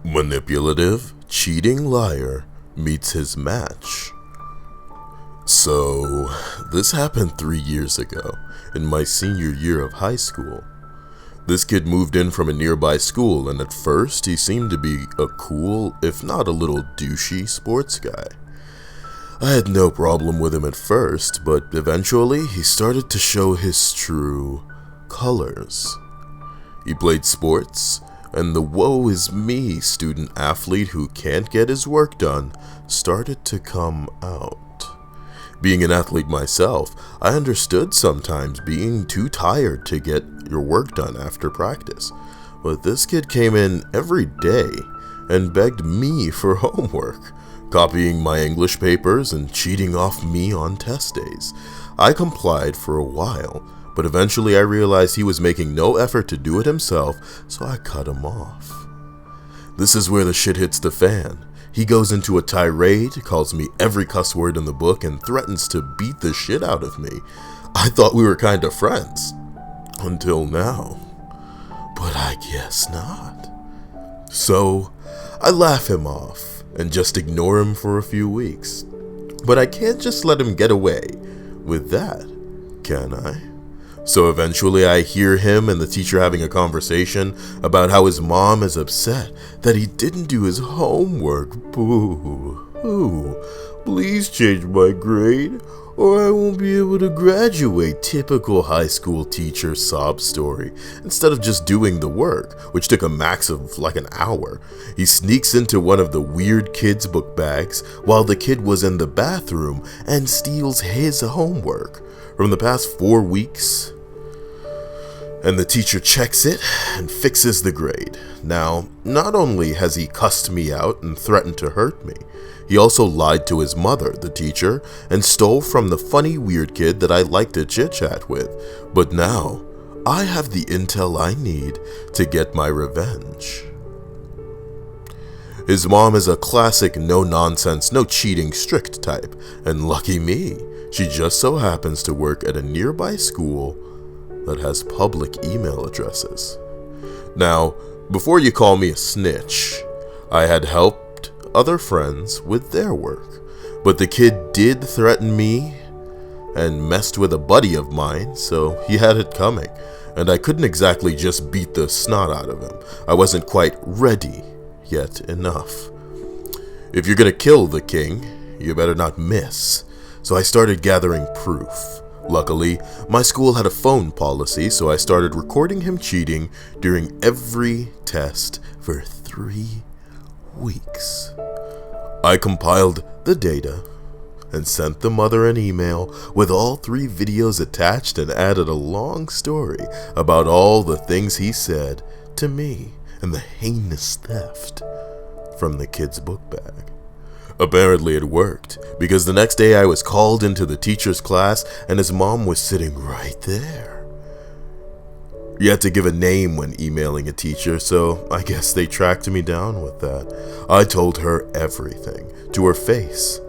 Manipulative, cheating liar meets his match. So, this happened 3 years ago, in my senior year of high school. This kid moved in from a nearby school, and at first he seemed to be a cool, if not a little douchey, sports guy. I had no problem with him at first, but eventually he started to show his true colors. He played sports, and the woe is me student athlete who can't get his work done started to come out. Being an athlete myself, I understood sometimes being too tired to get your work done after practice, but this kid came in every day and begged me for homework, copying my English papers and cheating off me on test days. I complied for a while, but eventually I realized he was making no effort to do it himself, so I cut him off. This is where the shit hits the fan. He goes into a tirade, calls me every cuss word in the book, and threatens to beat the shit out of me. I thought we were kind of friends. Until now. But I guess not. So, I laugh him off and just ignore him for a few weeks. But I can't just let him get away with that, can I? So eventually I hear him and the teacher having a conversation about how his mom is upset that he didn't do his homework. Boo. Please change my grade or I won't be able to graduate. Typical high school teacher sob story. Instead of just doing the work, which took a max of like an hour, he sneaks into one of the weird kids' book bags while the kid was in the bathroom and steals his homework from the past 4 weeks. And the teacher checks it and fixes the grade. Now, not only has he cussed me out and threatened to hurt me, he also lied to his mother, the teacher, and stole from the funny weird kid that I like to chit-chat with. But now, I have the intel I need to get my revenge. His mom is a classic no-nonsense, no-cheating, strict type, and lucky me, she just so happens to work at a nearby school that has public email addresses. Now, before you call me a snitch, I had helped other friends with their work, but the kid did threaten me and messed with a buddy of mine, so he had it coming, and I couldn't exactly just beat the snot out of him. I wasn't quite ready yet enough. If you're gonna kill the king, you better not miss. So I started gathering proof. Luckily, my school had a phone policy, so I started recording him cheating during every test for 3 weeks. I compiled the data and sent the mother an email with all 3 videos attached and added a long story about all the things he said to me and the heinous theft from the kid's book bag. Apparently it worked, because the next day I was called into the teacher's class and his mom was sitting right there. You had to give a name when emailing a teacher, so I guess they tracked me down with that. I told her everything, to her face,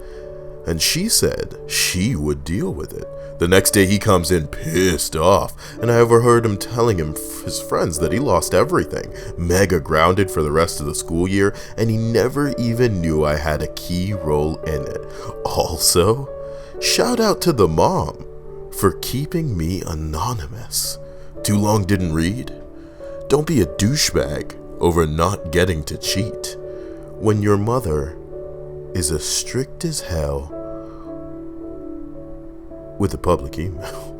and she said she would deal with it. The next day he comes in pissed off, and I overheard him telling his friends that he lost everything, mega grounded for the rest of the school year, and he never even knew I had a key role in it. Also, shout out to the mom for keeping me anonymous. Too long didn't read? Don't be a douchebag over not getting to cheat when your mother is as strict as hell with a public email.